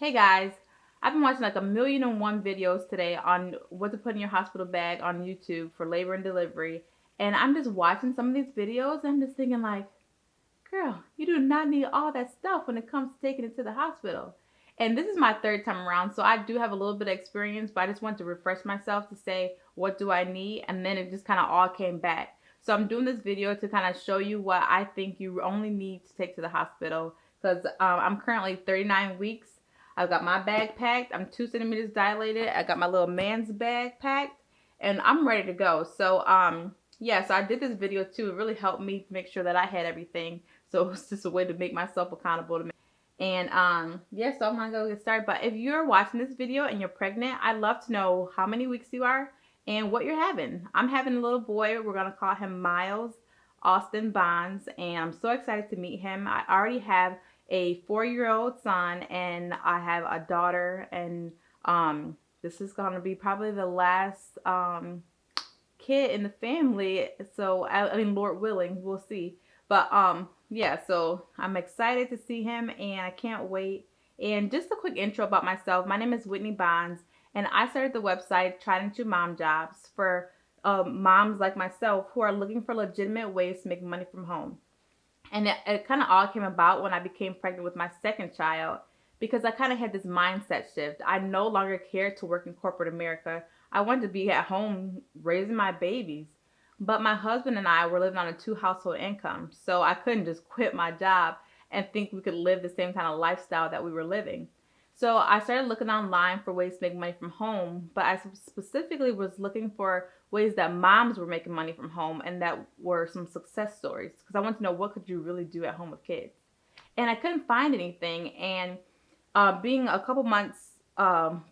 Hey guys, I've been watching like a million and one videos today on what to put in your hospital bag on YouTube for labor and delivery. And I'm just watching some of these videos and I'm just thinking like, girl, you do not need all that stuff when it comes to taking it to the hospital. And this is my third time around, so I do have a little bit of experience, but I just want to refresh myself to say, what do I need? And then it just kind of all came back. So I'm doing this video to kind of show you what I think you only need to take to the hospital because I'm currently 39 weeks. I've got my bag packed. I'm 2 centimeters dilated. I got my little man's bag packed, and I'm ready to go. So yeah, so I did this video too. It really helped me to make sure that I had everything. So it's just a way to make myself accountable to me. And yeah, so I'm gonna go get started. But if you're watching this video and you're pregnant, I'd love to know how many weeks you are and what you're having. I'm having a little boy. We're gonna call him Miles Austin Bonds, and I'm so excited to meet him. I already have a 4-year-old son and I have a daughter, and this is gonna be probably the last kid in the family. So I mean, Lord willing, we'll see. But yeah, so I'm excited to see him and I can't wait. And just a quick intro about myself. My name is Whitney Bonds, and I started the website Tried and True Mom Jobs for moms like myself who are looking for legitimate ways to make money from home. And it kind of all came about when I became pregnant with my second child, because I kind of had this mindset shift. I no longer cared to work in corporate America. I wanted to be at home raising my babies. But my husband and I were living on a 2 household income, so I couldn't just quit my job and think we could live the same kind of lifestyle that we were living. So I started looking online for ways to make money from home, but I specifically was looking for ways that moms were making money from home and that were some success stories, because I wanted to know what could you really do at home with kids. And I couldn't find anything. And being a couple months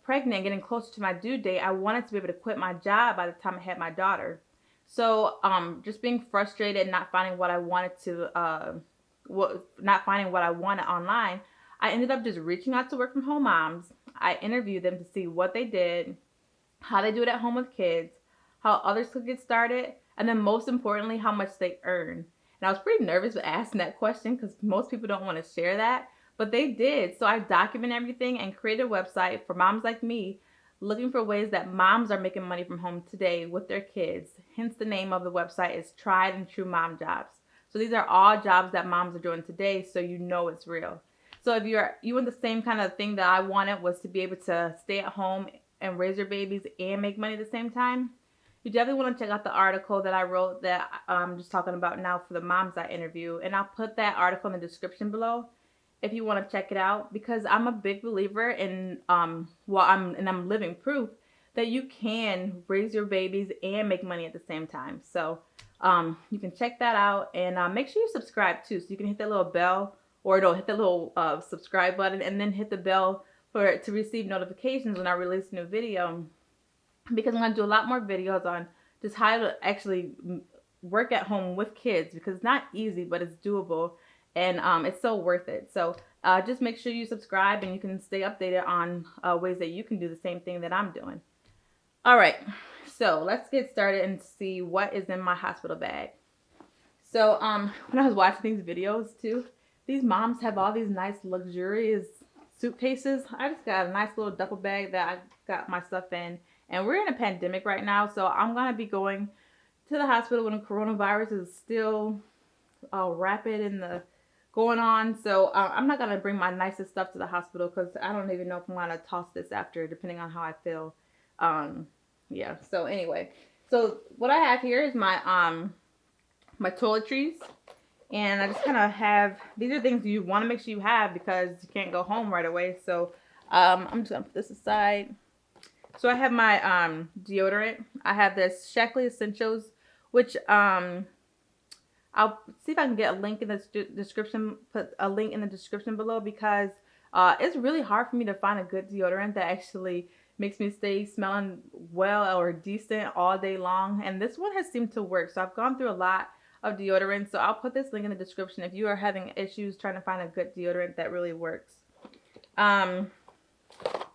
pregnant, getting closer to my due date, I wanted to be able to quit my job by the time I had my daughter. So just being frustrated and not finding what I wanted not finding what I wanted online, I ended up just reaching out to work from home moms. I interviewed them to see what they did, how they do it at home with kids, how others could get started, and then most importantly, how much they earn. And I was pretty nervous with asking that question because most people don't want to share that, but they did. So I documented everything and created a website for moms like me looking for ways that moms are making money from home today with their kids. Hence the name of the website is Tried and True Mom Jobs. So these are all jobs that moms are doing today, so you know it's real. So if you want the same kind of thing that I wanted, was to be able to stay at home and raise your babies and make money at the same time, you definitely want to check out the article that I wrote that I'm just talking about now for the moms I interview. And I'll put that article in the description below if you want to check it out, because I'm a big believer in I'm living proof that you can raise your babies and make money at the same time. So you can check that out, and make sure you subscribe too, so you can hit that little bell, or no, hit the little subscribe button and then hit the bell to receive notifications when I release a new video, because I'm going to do a lot more videos on just how to actually work at home with kids, because it's not easy, but it's doable, and it's so worth it. So just make sure you subscribe and you can stay updated on ways that you can do the same thing that I'm doing. All right, so let's get started and see what is in my hospital bag. So when I was watching these videos too, these moms have all these nice luxurious suitcases. I just got a nice little duffel bag that I got my stuff in. And we're in a pandemic right now, so I'm going to be going to the hospital when the coronavirus is still rapid and going on. So I'm not going to bring my nicest stuff to the hospital, because I don't even know if I'm going to toss this after, depending on how I feel. Yeah, so anyway. So what I have here is my my toiletries. And I just kind of have, these are things you want to make sure you have because you can't go home right away. So I'm just going to put this aside. So I have my deodorant. I have this Shackley Essentials, which I'll see if I can get a link in the description, put a link in the description below, because it's really hard for me to find a good deodorant that actually makes me stay smelling well or decent all day long. And this one has seemed to work. So I've gone through a lot of deodorant, so I'll put this link in the description if you are having issues trying to find a good deodorant that really works. Well,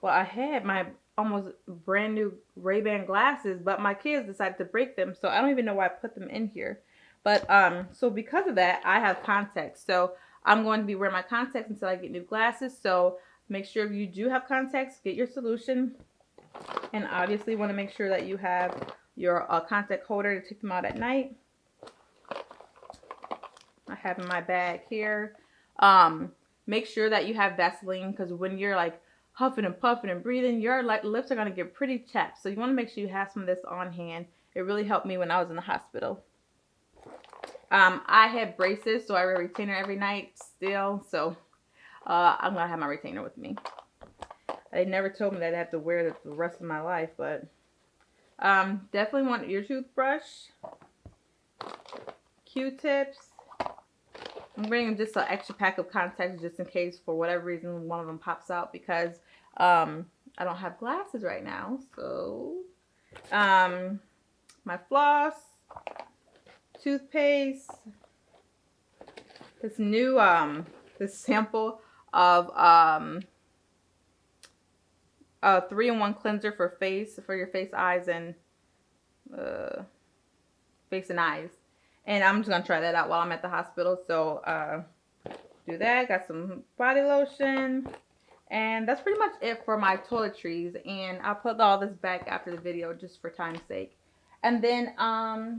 I had my almost brand new Ray-Ban glasses, but my kids decided to break them, so I don't even know why I put them in here. But so because of that, I have contacts, so I'm going to be wearing my contacts until I get new glasses. So Make sure if you do have contacts, get your solution. And obviously want to make sure that you have your contact holder to take them out at night. I have in my bag here. Make sure that you have Vaseline, because when you're like huffing and puffing and breathing, your lips are going to get pretty chapped. So you want to make sure you have some of this on hand. It really helped me when I was in the hospital. I had braces, so I wear a retainer every night still. So I'm going to have my retainer with me. They never told me that I'd have to wear it the rest of my life, but definitely want your toothbrush, Q-tips. I'm bringing just an extra pack of contacts just in case for whatever reason one of them pops out, because I don't have glasses right now. So my floss, toothpaste, this new this sample of 3-in-1 cleanser for your face, eyes, and face and eyes. And I'm just gonna try that out while I'm at the hospital. So do that. Got some body lotion, and that's pretty much it for my toiletries. And I'll put all this back after the video just for time's sake. And then I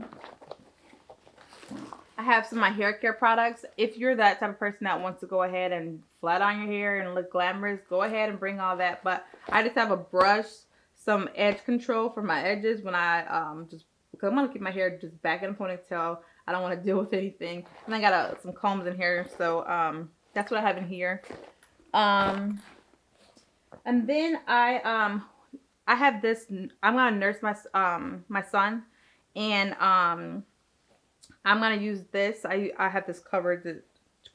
have some of my hair care products. If you're that type of person that wants to go ahead and flat on your hair and look glamorous, go ahead and bring all that. But I just have a brush, some edge control for my edges when I because I'm gonna keep my hair just back in a ponytail. I don't want to deal with anything. And I got some combs in here, so that's what I have in here. And then I have this. I'm gonna nurse my my son, and I'm gonna use this. I have this covered to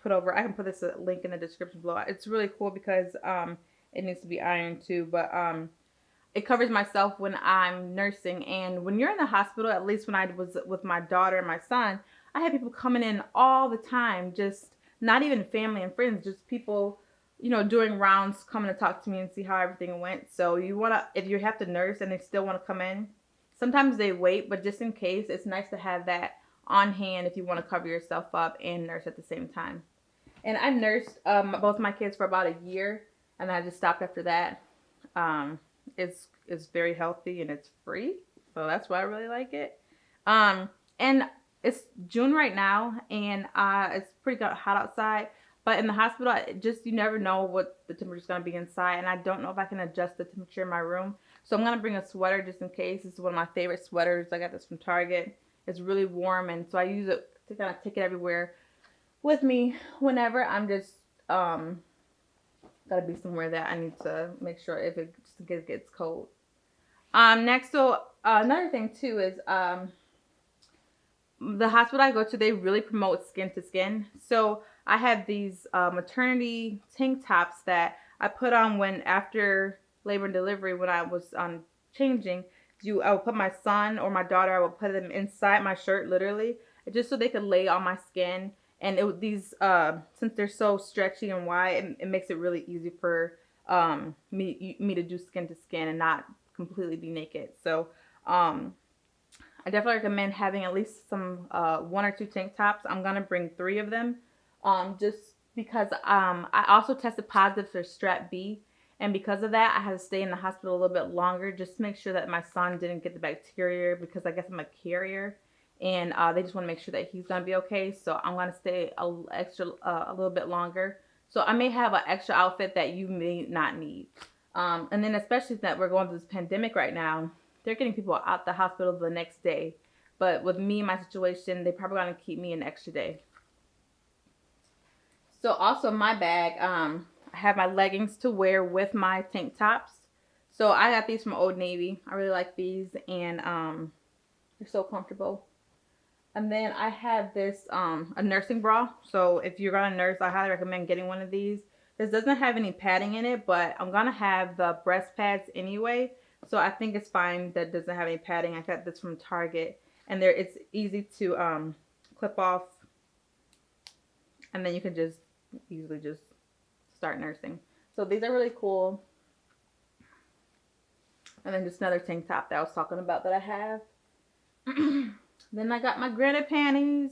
put over. I can put this link in the description below. It's really cool because it needs to be ironed too, but it covers myself when I'm nursing. And when you're in the hospital, at least when I was with my daughter and my son, I had people coming in all the time, just not even family and friends, just people, you know, doing rounds, coming to talk to me and see how everything went. So you want to, if you have to nurse and they still want to come in, sometimes they wait, but just in case, it's nice to have that on hand if you want to cover yourself up and nurse at the same time. And I nursed both my kids for about a year, and I just stopped after that. It's very healthy and it's free, so that's why I really like it. And it's June right now, and it's pretty hot outside. But in the hospital, you never know what the temperature is going to be inside, and I don't know if I can adjust the temperature in my room. So I'm going to bring a sweater just in case. This is one of my favorite sweaters. I got this from Target. It's really warm, and so I use it to kind of take it everywhere with me whenever I'm just gotta be somewhere that I need to make sure if it just in case it gets cold. Next, so another thing too is the hospital I go to, they really promote skin to skin. So I have these maternity tank tops that I put on when after labor and delivery, when I was changing. I would put my son or my daughter, I would put them inside my shirt, literally, just so they could lay on my skin. And these since they're so stretchy and wide, it makes it really easy for me to do skin to skin and not completely be naked. So I definitely recommend having at least some 1 or 2 tank tops. I'm gonna bring 3 of them, just because I also tested positive for strep B, and because of that, I had to stay in the hospital a little bit longer just to make sure that my son didn't get the bacteria, because I guess I'm a carrier. And they just want to make sure that he's going to be okay. So I'm going to stay a little bit longer. So I may have an extra outfit that you may not need. And then especially that we're going through this pandemic right now, they're getting people out the hospital the next day. But with me, my situation, they're probably going to keep me an extra day. So also in my bag, I have my leggings to wear with my tank tops. So I got these from Old Navy. I really like these, and they're so comfortable. And then I have this, a nursing bra. So if you're going to nurse, I highly recommend getting one of these. This doesn't have any padding in it, but I'm going to have the breast pads anyway. So I think it's fine that it doesn't have any padding. I got this from Target. And it's easy to clip off. And then you can just easily just start nursing. So these are really cool. And then just another tank top that I was talking about that I have. Then I got my granny panties.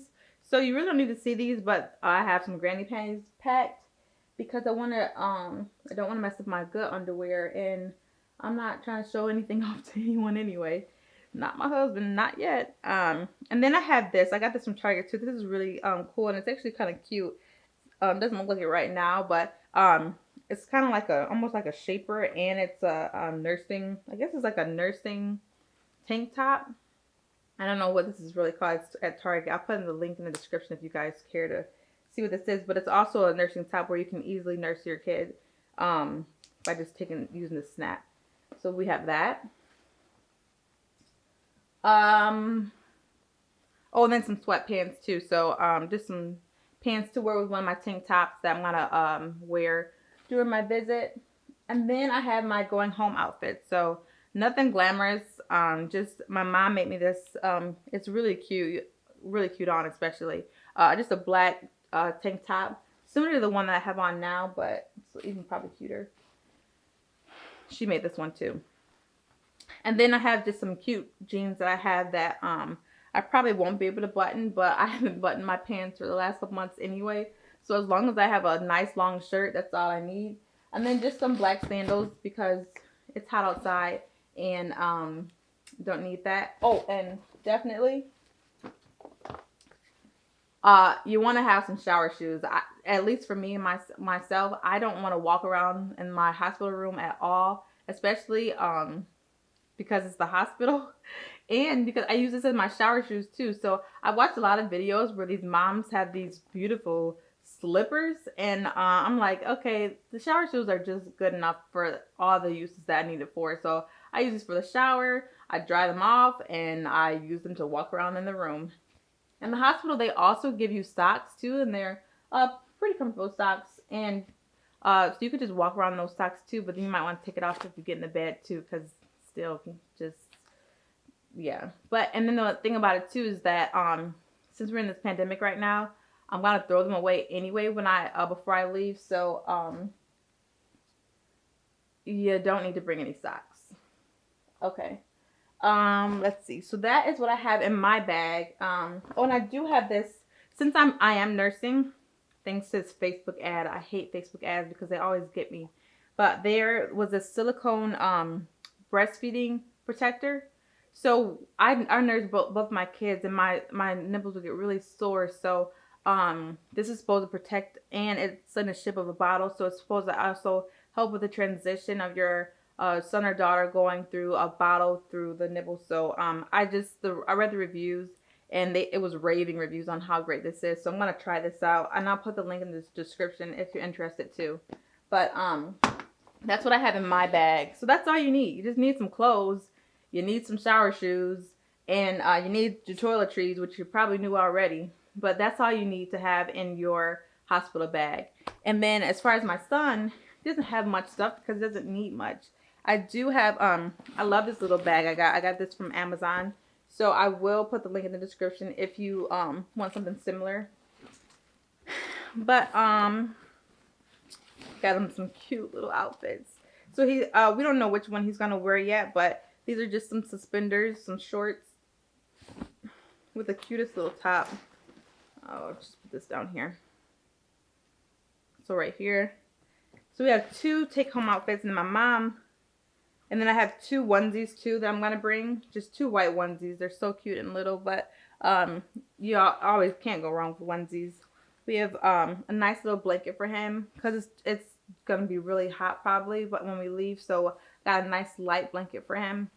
So you really don't need to see these, but I have some granny panties packed because I want to I don't want to mess up my good underwear, and I'm not trying to show anything off to anyone anyway. Not my husband, not yet. And then I have this. I got this from Target too. This is really cool, and it's actually kind of cute. Doesn't look like it right now, but it's kind of like a almost like a shaper, and it's a nursing. I guess it's like a nursing tank top. I don't know what this is really called. It's at Target. I'll put in the link in the description if you guys care to see what this is. But it's also a nursing top where you can easily nurse your kid by just using the snap. So we have that. Oh, and then some sweatpants too. So just some pants to wear with one of my tank tops that I'm gonna wear during my visit. And then I have my going home outfit. So nothing glamorous. Just my mom made me this. It's really cute on, especially just a black tank top, similar to the one that I have on now, but it's even probably cuter. She made this one too. And then I have just some cute jeans that I have that I probably won't be able to button, but I haven't buttoned my pants for the last couple months anyway. So as long as I have a nice long shirt, that's all I need. And then just some black sandals because it's hot outside and don't need that. Oh, and definitely you want to have some shower shoes. At least for me and myself, I don't want to walk around in my hospital room at all, especially because it's the hospital and because I use this as my shower shoes too. So I watched a lot of videos where these moms have these beautiful slippers, and I'm like, okay, the shower shoes are just good enough for all the uses that I need it for. So I use this for the shower, I dry them off, and I use them to walk around in the room. In the hospital, they also give you socks too, and they're pretty comfortable socks. And so you could just walk around in those socks too, but then you might want to take it off if you get in the bed too, because still just, yeah. But, and then the thing about it too is that since we're in this pandemic right now, I'm gonna throw them away anyway when before I leave. So you don't need to bring any socks. Okay. Let's see. So that is what I have in my bag. Oh, and I do have this, since I am nursing, thanks to this Facebook ad. I hate Facebook ads because they always get me. But there was a silicone breastfeeding protector. So I nursed both my kids, and my nipples would get really sore. So this is supposed to protect, and it's in the shape of a bottle, so it's supposed to also help with the transition of your son or daughter going through a bottle through the nipple. So I read the reviews, and it was raving reviews on how great this is. So I'm gonna try this out, and I'll put the link in the description if you're interested too. But that's what I have in my bag. So that's all you need. You just need some clothes, you need some shower shoes, and you need your toiletries, which you probably knew already. But that's all you need to have in your hospital bag. And then as far as my son, he doesn't have much stuff because he doesn't need much. I do have, I love this little bag I got this from Amazon. So I will put the link in the description if you want something similar. But got him some cute little outfits. So we don't know which one he's gonna wear yet, but these are just some suspenders, some shorts with the cutest little top. I'll just put this down here. So right here. So we have 2 take-home outfits, and my mom, and then I have 2 onesies too that I'm gonna bring. Just 2 white onesies. They're so cute and little, but you always can't go wrong with onesies. We have a nice little blanket for him because it's gonna be really hot probably, but when we leave, so got a nice light blanket for him.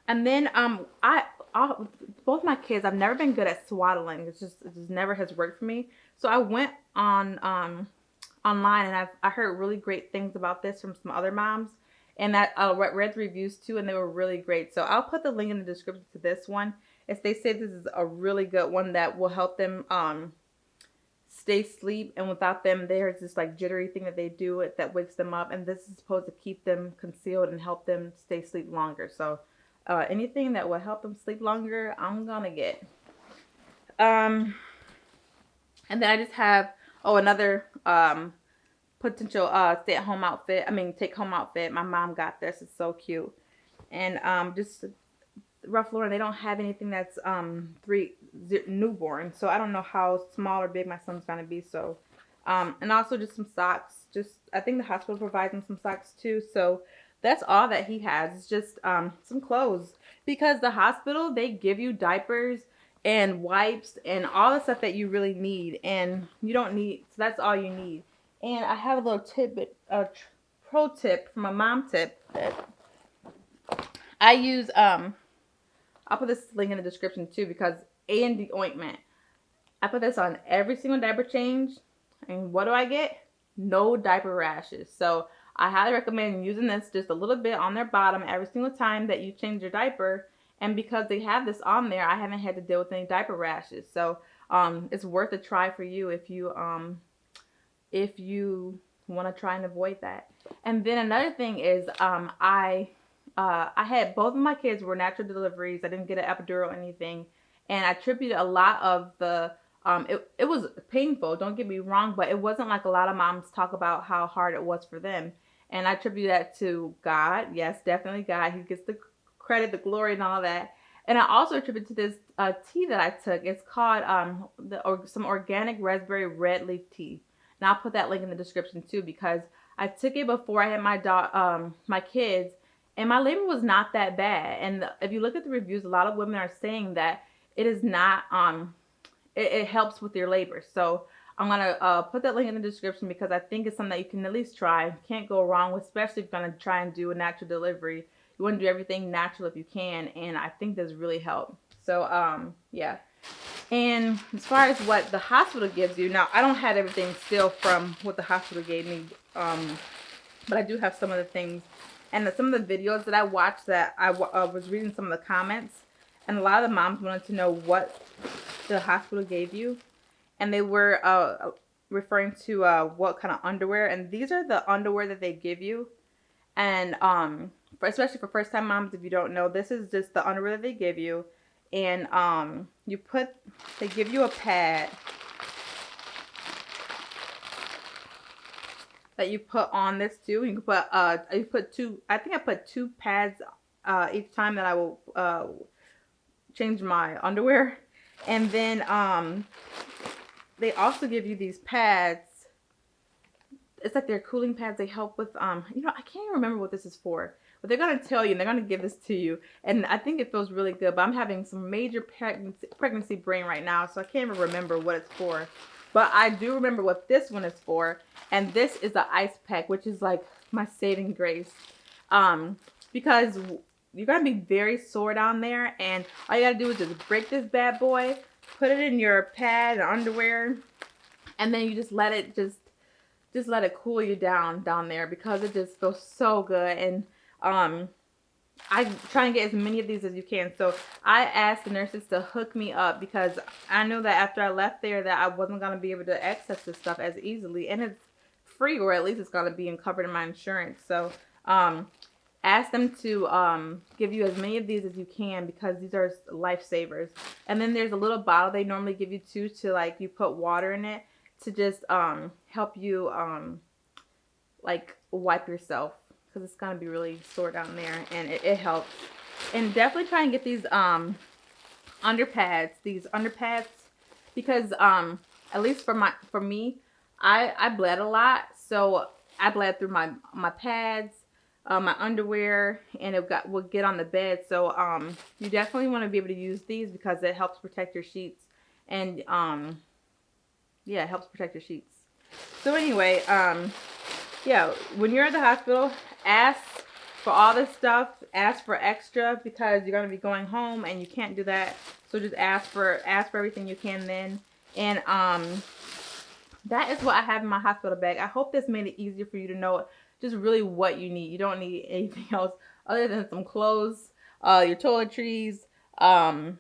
And then both my kids, I've never been good at swaddling. It just never has worked for me. So I went on online, and I heard really great things about this from some other moms, and I read the reviews too, and they were really great. So I'll put the link in the description to this one. As they say, this is a really good one that will help them stay asleep, and without them, there's this like jittery thing that they do that wakes them up, and this is supposed to keep them concealed and help them stay asleep longer. So anything that will help them sleep longer, I'm gonna get. And then I just have another potential stay-at-home outfit. I mean, take-home outfit. My mom got this. It's so cute. And just Ralph Lauren, they don't have anything that's newborn, so I don't know how small or big my son's gonna be. So And also just some socks. Just I think the hospital provides him some socks too. So that's all that he has. It's just some clothes, because the hospital, they give you diapers and wipes and all the stuff that you really need, and you don't need. So that's all you need. And I have a little tidbit, pro tip from a mom tip that I use. I'll put this link in the description too, because A&D ointment. I put this on every single diaper change, and what do I get? No diaper rashes. So I highly recommend using this just a little bit on their bottom every single time that you change your diaper. And because they have this on there, I haven't had to deal with any diaper rashes. So it's worth a try for you if you want to try and avoid that. And then another thing is I had both of my kids were natural deliveries. I didn't get an epidural or anything, and I attributed a lot of the it was painful, don't get me wrong, but it wasn't like a lot of moms talk about how hard it was for them. And I attribute that to God. Yes, definitely God. He gets the credit, the glory, and all that. And I also attribute to this tea that I took. It's called some organic raspberry red leaf tea. And I'll put that link in the description too, because I took it before I had my kids, and my labor was not that bad. And if you look at the reviews, a lot of women are saying that it is not it helps with your labor. So I'm gonna put that link in the description, because I think it's something that you can at least try. Can't go wrong with, especially if you're gonna try and do a natural delivery. You want to do everything natural if you can, and I think this really helped. So yeah. And as far as what the hospital gives you, now I don't have everything still from what the hospital gave me, but I do have some of the things. And some of the videos that I watched, that I was reading some of the comments, and a lot of the moms wanted to know what the hospital gave you, and they were referring to what kind of underwear. And these are the underwear that they give you. And especially for first time moms, if you don't know, this is just the underwear that they give you. And they give you a pad that you put on this too. You can put two. I think I put two pads each time that I will change my underwear. And then they also give you these pads. It's like they're cooling pads. They help with I can't even remember what this is for, but they're gonna tell you, and they're gonna give this to you. And I think it feels really good. But I'm having some major pregnancy brain right now, so I can't even remember what it's for. But I do remember what this one is for, and this is the ice pack, which is like my saving grace, because you're gonna be very sore down there, and all you gotta do is just break this bad boy, put it in your pad and underwear, and then you just let it let it cool you down there, because it just feels so good. And I try and get as many of these as you can. So I asked the nurses to hook me up, because I knew that after I left there that I wasn't going to be able to access this stuff as easily, and it's free, or at least it's going to be covered in my insurance. So ask them to give you as many of these as you can, because these are lifesavers. And then there's a little bottle they normally give you too, to like, you put water in it to just help you like wipe yourself, because it's gonna be really sore down there, and it helps. And definitely try and get these underpads, because at least for me, I bled a lot, so I bled through my pads, my underwear, and would get on the bed. So you definitely want to be able to use these, because it helps protect your sheets. And yeah, it helps protect your sheets. So anyway, yeah, when you're at the hospital, ask for all this stuff. Ask for extra, because you're gonna be going home and you can't do that. So just ask for everything you can then. And that is what I have in my hospital bag. I hope this made it easier for you to know just really what you need. You don't need anything else other than some clothes, your toiletries, and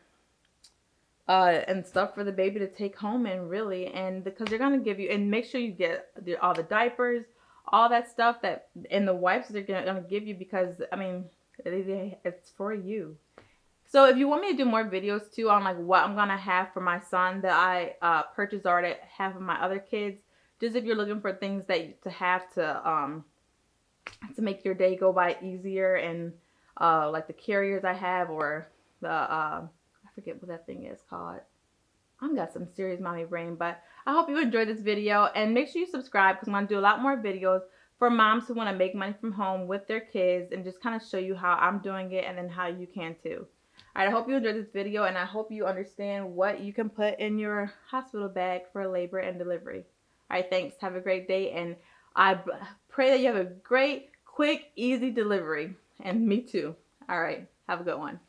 stuff for the baby to take home. And really, and because they're gonna give you, and make sure you get all the diapers, all that stuff, that and the wipes they're gonna give you, because I mean, it's for you. So if you want me to do more videos too on like what I'm gonna have for my son that I purchased, or that have for my other kids, just if you're looking for things that to have to make your day go by easier, and like the carriers I have, or the I forget what that thing is called. I've got some serious mommy brain, but I hope you enjoyed this video, and make sure you subscribe because I'm going to do a lot more videos for moms who want to make money from home with their kids and just kind of show you how I'm doing it and then how you can too. Alright, I hope you enjoyed this video, and I hope you understand what you can put in your hospital bag for labor and delivery. Alright, thanks. Have a great day, and I pray that you have a great, quick, easy delivery. And me too. Alright, have a good one.